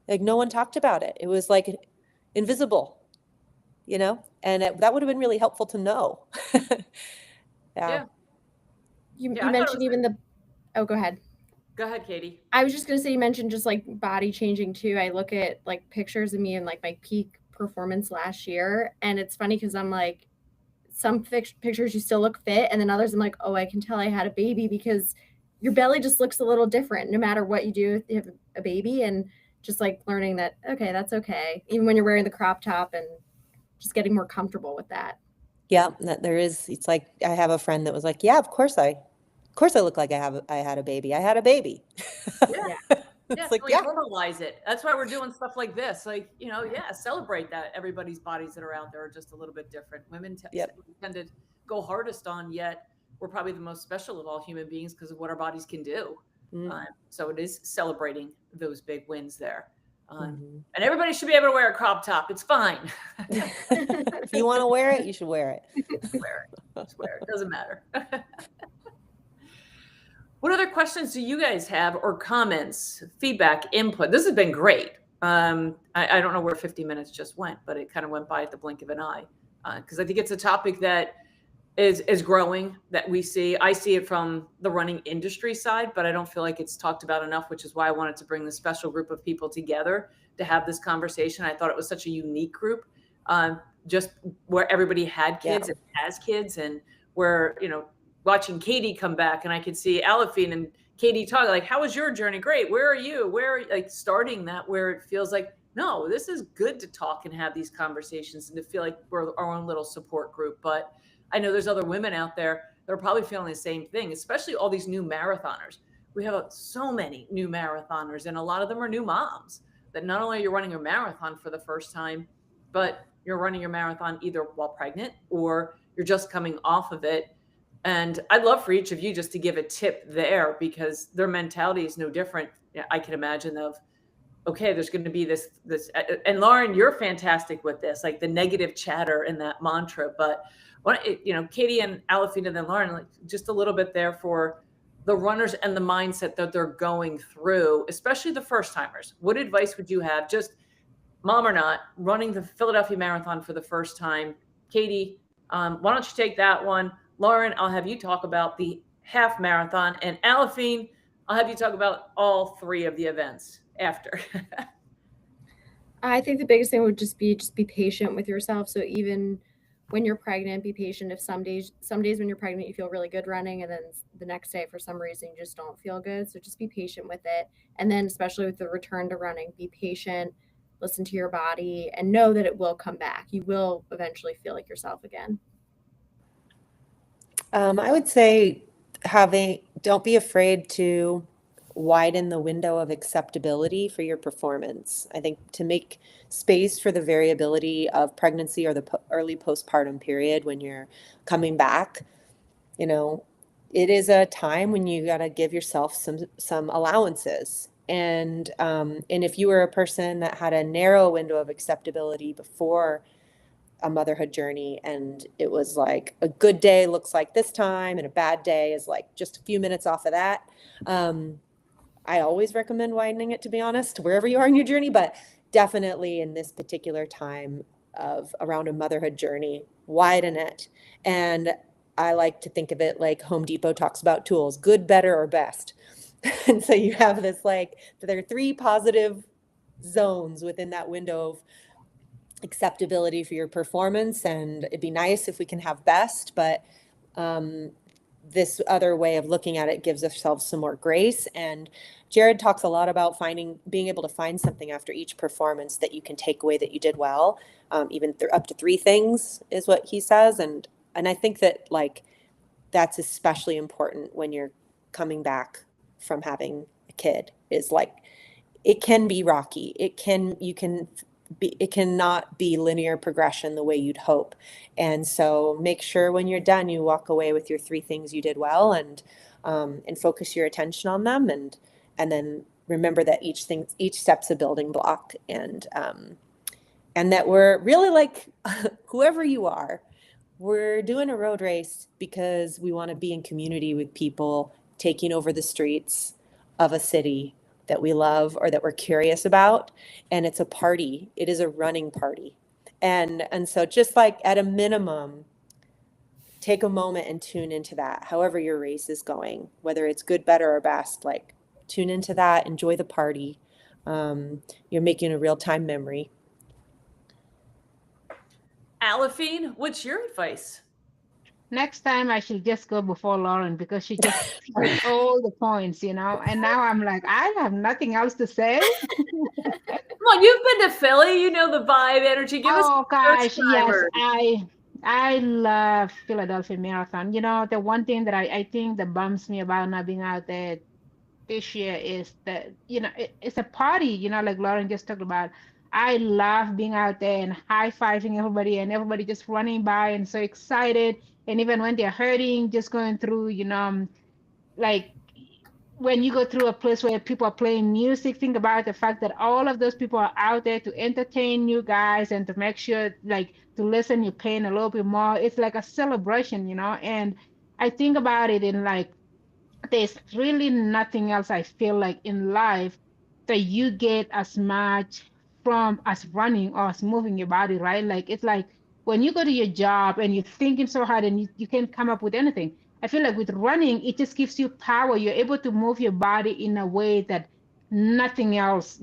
Like, no one talked about it. It was like invisible, and that would have been really helpful to know. Yeah. You I mentioned even oh, go ahead. Go ahead, Katie. I was just going to say, you mentioned just like body changing too. I look at like pictures of me and like my peak performance last year. And it's funny because I'm like, some pictures you still look fit. And then others I'm like, oh, I can tell I had a baby, because your belly just looks a little different no matter what you do if you have a baby. And just like learning that, okay, that's okay. Even when you're wearing the crop top, and just getting more comfortable with that. Yeah, it's like, I have a friend that was like, yeah, of course I look like I had a baby. I had a baby. Yeah. It's like, we normalize it. That's why we're doing stuff like this. Like, celebrate that everybody's bodies that are out there are just a little bit different. Women tend to go hardest on, yet we're probably the most special of all human beings because of what our bodies can do. So it is celebrating those big wins there. And everybody should be able to wear a crop top. It's fine. If you want to wear it, you should wear it. Wear it. Just wear it. Doesn't matter. What other questions do you guys have, or comments, feedback, input? This has been great. I don't know where 50 minutes just went, but it kind of went by at the blink of an eye. Because I think it's a topic that is growing, that we see. I see it from the running industry side, but I don't feel like it's talked about enough, which is why I wanted to bring this special group of people together to have this conversation. I thought it was such a unique group, just where everybody had kids and has kids, and where, watching Katie come back, and I could see Aliphine and Katie talk like, how was your journey? Great. Where are you? Like starting that, where it feels like, no, this is good to talk and have these conversations and to feel like we're our own little support group. But I know there's other women out there that are probably feeling the same thing, especially all these new marathoners. We have so many new marathoners, and a lot of them are new moms, that not only are you running a marathon for the first time, but you're running your marathon either while pregnant or you're just coming off of it. And I'd love for each of you just to give a tip there, because their mentality is no different. I can imagine of, okay, there's going to be this, and Lauren, you're fantastic with this, like the negative chatter and that mantra. But Katie and Aliphine and then Lauren, like just a little bit there for the runners and the mindset that they're going through, especially the first timers. What advice would you have, just mom or not, running the Philadelphia Marathon for the first time? Katie, why don't you take that one? Lauren, I'll have you talk about the half marathon, and Aliphine, I'll have you talk about all three of the events after. I think the biggest thing would just be patient with yourself. So even when you're pregnant, be patient. If some days when you're pregnant, you feel really good running, and then the next day, for some reason, you just don't feel good. So just be patient with it. And then especially with the return to running, be patient, listen to your body, and know that it will come back. You will eventually feel like yourself again. I would say don't be afraid to widen the window of acceptability for your performance. I think to make space for the variability of pregnancy or the early postpartum period when you're coming back, it is a time when you got to give yourself some allowances. And if you were a person that had a narrow window of acceptability before a motherhood journey, and it was like a good day looks like this time and a bad day is like just a few minutes off of that, I always recommend widening it, to be honest, wherever you are in your journey, but definitely in this particular time of around a motherhood journey, widen it. And I like to think of it like Home Depot talks about tools: good, better, or best. And so you have this, like, there are 3 positive zones within that window of acceptability for your performance, and it'd be nice if we can have best, but this other way of looking at it gives ourselves some more grace. And Jared talks a lot about being able to find something after each performance that you can take away that you did well, even up to 3 things is what he says. And I think that, like, that's especially important when you're coming back from having a kid, is like, it can be rocky. It cannot be linear progression the way you'd hope. And so make sure when you're done, you walk away with your 3 things you did well, and focus your attention on them. And then remember that each step's a building block, and that we're really, like, whoever you are, we're doing a road race because we want to be in community with people taking over the streets of a city that we love or that we're curious about. And it's a party. It is a running party. And so just, like, at a minimum, take a moment and tune into that. However your race is going, whether it's good, better, or best, like, tune into that, enjoy the party. You're making a real-time memory. Aliphine, what's your advice? Next time I should just go before Lauren, because she just hit all the points, and now I'm like, I have nothing else to say. Come on, you've been to Philly, you know the vibe, energy. Give us. Oh gosh, yes, I love Philadelphia Marathon. The one thing that I think that bums me about not being out there this year is that, it's a party, like Lauren just talked about. I love being out there and high-fiving everybody, and everybody just running by and so excited. And even when they're hurting, just going through, like, when you go through a place where people are playing music, think about the fact that all of those people are out there to entertain you guys and to make sure, like, to lessen your pain a little bit more. It's like a celebration, and I think about it in, like, there's really nothing else I feel like in life that you get as much from as running or as moving your body, right? Like it's like when you go to your job and you're thinking so hard and you can't come up with anything. I feel like with running, it just gives you power. You're able to move your body in a way that nothing else,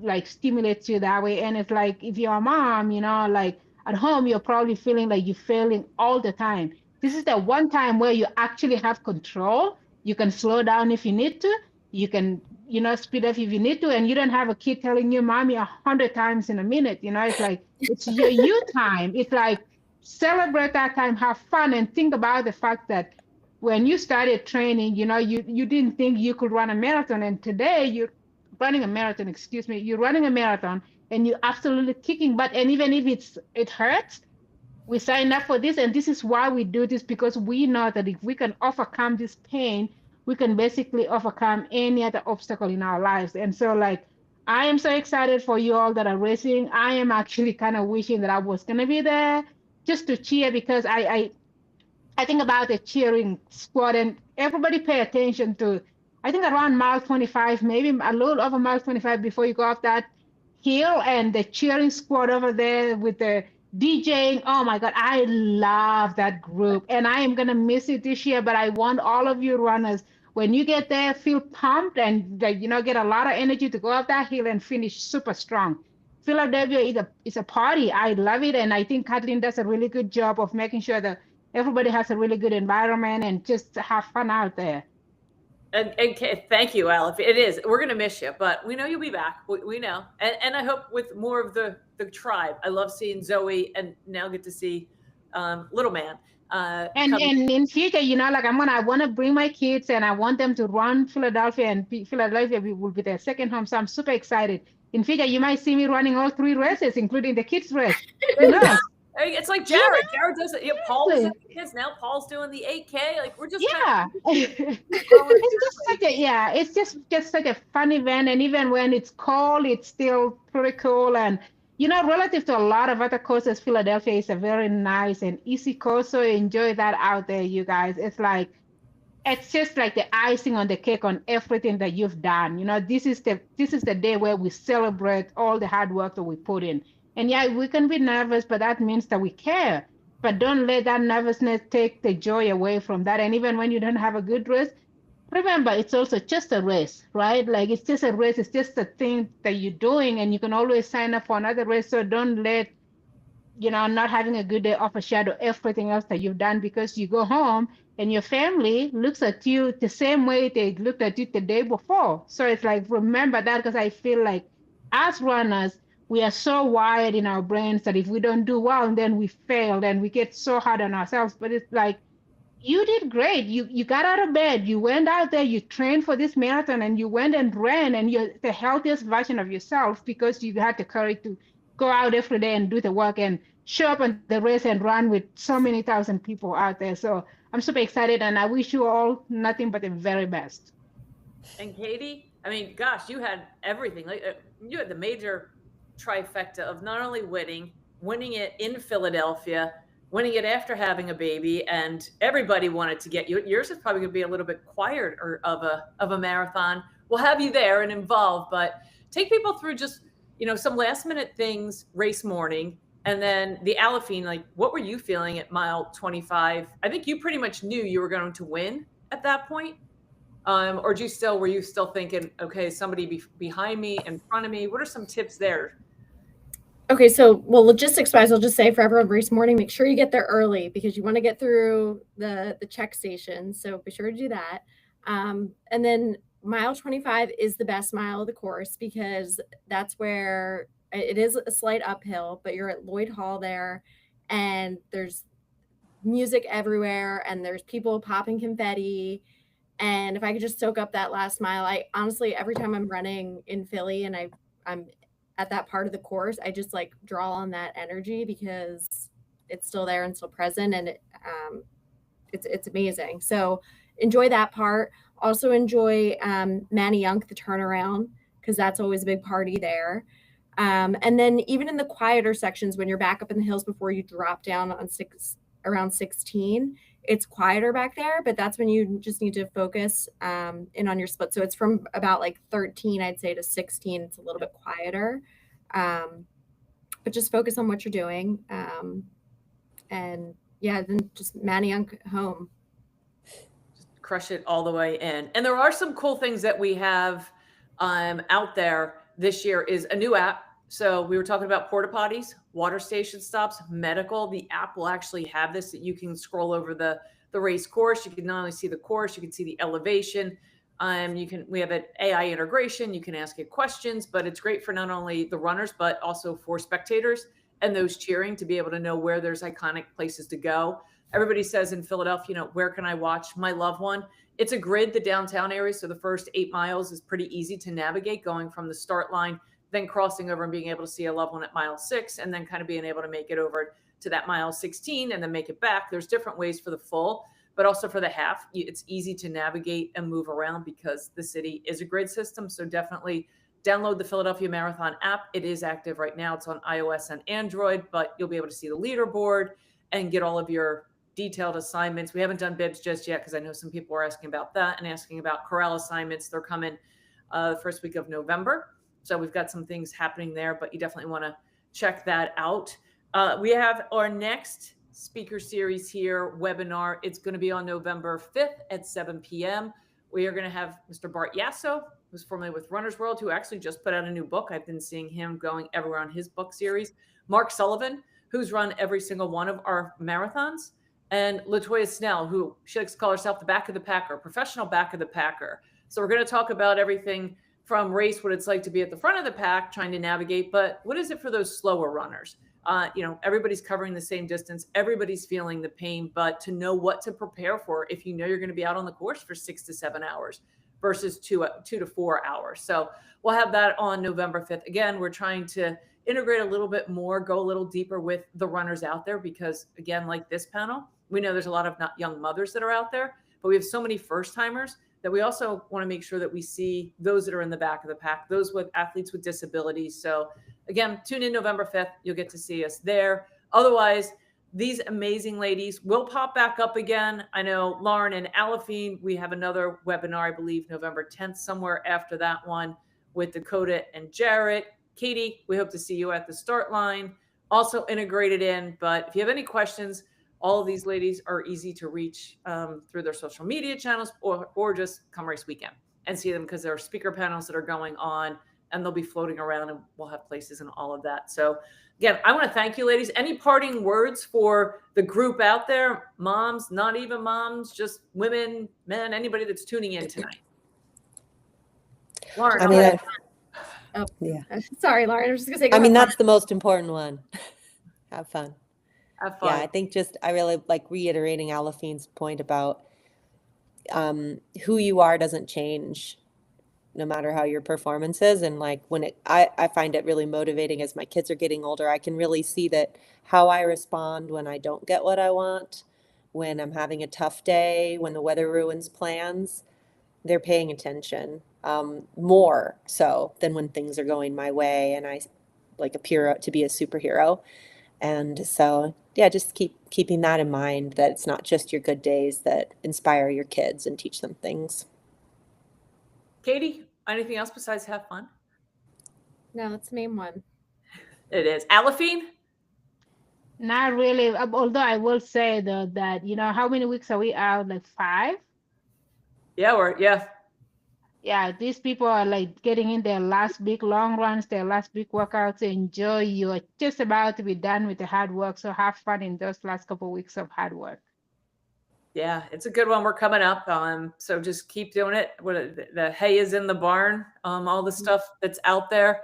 like stimulates you that way. And it's like if you're a mom, like at home, you're probably feeling like you're failing all the time. This is the one time where you actually have control. You can slow down if you need to. You can, speed up if you need to, and you don't have a kid telling you, "Mommy," 100 times in a minute. It's like it's your you time. It's like celebrate that time, have fun, and think about the fact that when you started training, you didn't think you could run a marathon, and today you're running a marathon. Excuse me, you're running a marathon, and you're absolutely kicking butt. And even if it hurts, we signed up for this, and this is why we do this, because we know that if we can overcome this pain, we can basically overcome any other obstacle in our lives. And so, like, I am so excited for you all that are racing. I am actually kind of wishing that I was going to be there just to cheer, because I think about the cheering squad, and everybody pay attention to, I think around mile 25, maybe a little over mile 25 before you go off that hill, and the cheering squad over there with the DJing. Oh my God, I love that group, and I am going to miss it this year, but I want all of you runners, when you get there, feel pumped and get a lot of energy to go up that hill and finish super strong. Philadelphia is a party. I love it. And I think Kathleen does a really good job of making sure that everybody has a really good environment and just have fun out there. And thank you, Aleph. It is. We're going to miss you, but we know you'll be back. We know. And I hope with more of the tribe. I love seeing Zoe, and now get to see little man. And in future, like I want to bring my kids, and I want them to run Philadelphia, and Philadelphia will be their second home. So I'm super excited. In future, you might see me running all 3 races, including the kids race. Who knows? It's like Jared. Jared does it. Paul was the kids. Now Paul's doing the 8K. Like we're just it's just such a fun event. And even when it's cold, it's still pretty cool. And relative to a lot of other courses, Philadelphia is a very nice and easy course. So enjoy that out there, you guys. It's just like the icing on the cake on everything that you've done. This is the day where we celebrate all the hard work that we put in. And yeah, we can be nervous, but that means that we care. But don't let that nervousness take the joy away from that. And even when you don't have a good race, remember, it's also just a race, right? Like it's just a race. It's just a thing that you're doing, and you can always sign up for another race. So don't let, not having a good day overshadow everything else that you've done, because you go home and your family looks at you the same way they looked at you the day before. So it's like, remember that, because I feel like as runners, we are so wired in our brains that if we don't do well, then we failed, and we get so hard on ourselves. But it's like, you did great. You got out of bed, you went out there, you trained for this marathon, and you went and ran, and you're the healthiest version of yourself because you had the courage to go out every day and do the work and show up on the race and run with so many thousand people out there. So I'm super excited, and I wish you all nothing but the very best. And Katie, I mean, gosh, you had everything. Like you had the major trifecta of not only winning it in Philadelphia, winning it after having a baby, and everybody wanted to get you. Yours is probably going to be a little bit quieter of a marathon. We'll have you there and involved, but take people through just some last minute things race morning, and then the Aliphine. Like, what were you feeling at mile 25? I think you pretty much knew you were going to win at that point. Or were you still thinking, okay, somebody behind me, in front of me? What are some tips there? Okay, so logistics wise, I'll just say for everyone race morning, make sure you get there early, because you want to get through the check station. So be sure to do that. And then mile 25 is the best mile of the course, because that's where it is a slight uphill, but you're at Lloyd Hall there, and there's music everywhere, and there's people popping confetti. And if I could just soak up that last mile, I honestly, every time I'm running in Philly and I'm at that part of the course, I just like draw on that energy, because it's still there and still present, and it's amazing. So enjoy that part. Also enjoy Manayunk, the turnaround, because that's always a big party there. And then even in the quieter sections, when you're back up in the hills before you drop down on around 16, it's quieter back there, but that's when you just need to focus in on your split. So it's from about like 13, I'd say, to 16. It's a little bit quieter. But just focus on what you're doing. And yeah, then just Manioc home. Crush it all the way in. And there are some cool things that we have out there this year is a new app. So we were talking about porta potties, water station stops, medical. The app will actually have this that you can scroll over the race course. You can not only see the course, you can see the elevation. We have an AI integration. You can ask it questions, but it's great for not only the runners, but also for spectators and those cheering to be able to know where there's iconic places to go. Everybody says in Philadelphia, where can I watch my loved one? It's a grid, the downtown area. So the first 8 miles is pretty easy to navigate, going from the start line, then crossing over and being able to see a loved one at mile 6, and then kind of being able to make it over to that mile 16 and then make it back. There's different ways for the full, but also for the half. It's easy to navigate and move around because the city is a grid system. So definitely download the Philadelphia Marathon app. It is active right now. It's on iOS and Android, but you'll be able to see the leaderboard and get all of your detailed assignments. We haven't done bibs just yet because I know some people are asking about that and asking about corral assignments. They're coming the first week of November. So we've got some things happening there, but you definitely want to check that out. We have our next speaker series here, webinar. It's going to be on November 5th at 7 p.m. We are going to have Mr. Bart Yasso, who's formerly with Runner's World, who actually just put out a new book. I've been seeing him going everywhere on his book series. Mark Sullivan, who's run every single one of our marathons. And Latoya Snell, who she likes to call herself the back of the packer, professional back of the packer. So we're going to talk about everything from race, what it's like to be at the front of the pack, trying to navigate, but what is it for those slower runners? Everybody's covering the same distance. Everybody's feeling the pain, but to know what to prepare for if you know you're going to be out on the course for 6 to 7 hours versus 2 to 4 hours. So we'll have that on November 5th. Again, we're trying to integrate a little bit more, go a little deeper with the runners out there, because again, like this panel, we know there's a lot of not young mothers that are out there, but we have so many first timers that we also want to make sure that we see those that are in the back of the pack, those with athletes with disabilities. So again, tune in November 5th. You'll get to see us there. Otherwise, these amazing ladies will pop back up again. I know Lauren and Aliphine, we have another webinar, I believe November 10th, somewhere after that one with Dakota and Jarrett. Katie, we hope to see you at the start line, also integrated in. But if you have any questions, all of these ladies are easy to reach through their social media channels or just come race weekend and see them, because there are speaker panels that are going on and they'll be floating around and we'll have places and all of that. So again, I want to thank you, ladies. Any parting words for the group out there? Moms, not even moms, just women, men, anybody that's tuning in tonight. Lauren, yeah. Sorry, Lauren. I was just going to say, that's the most important one. Have fun. Have fun. Yeah, I think I really like reiterating Aliphine's point about who you are doesn't change no matter how your performance is. And like I find it really motivating as my kids are getting older. I can really see that how I respond when I don't get what I want, when I'm having a tough day, when the weather ruins plans, they're paying attention more so than when things are going my way and I like appear to be a superhero. And so, yeah, just keeping that in mind, that it's not just your good days that inspire your kids and teach them things. Katie, anything else besides have fun? No, that's the main one. It is. Aliphine? Not really. Although I will say though that, how many weeks are we out? Like 5? Yeah, Yeah, these people are like getting in their last big long runs, their last big workouts. Enjoy. You're just about to be done with the hard work. So have fun in those last couple of weeks of hard work. Yeah, it's a good one. We're coming up. So just keep doing it. The hay is in the barn. All the stuff that's out there.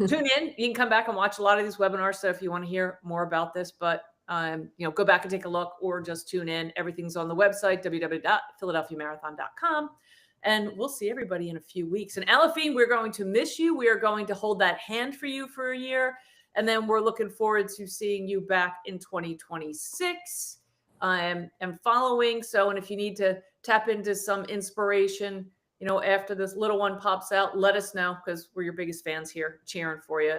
Tune in. You can come back and watch a lot of these webinars. So if you want to hear more about this, but go back and take a look or just tune in. Everything's on the website, www.philadelphiamarathon.com. And we'll see everybody in a few weeks. And Aliphine, we're going to miss you. We are going to hold that hand for you for a year. And then we're looking forward to seeing you back in 2026 and following. So, and if you need to tap into some inspiration, after this little one pops out, let us know, because we're your biggest fans here cheering for you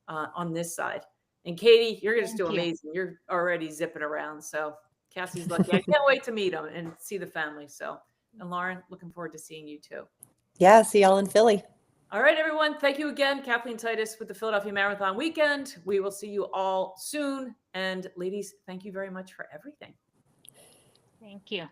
on this side. And Katie, you're just doing amazing. You're already zipping around. So Cassie's lucky. I can't wait to meet him and see the family. So, and Lauren, looking forward to seeing you too. Yeah, see y'all in Philly. All right, everyone. Thank you again. Kathleen Titus with the Philadelphia Marathon Weekend. We will see you all soon. And ladies, thank you very much for everything. Thank you.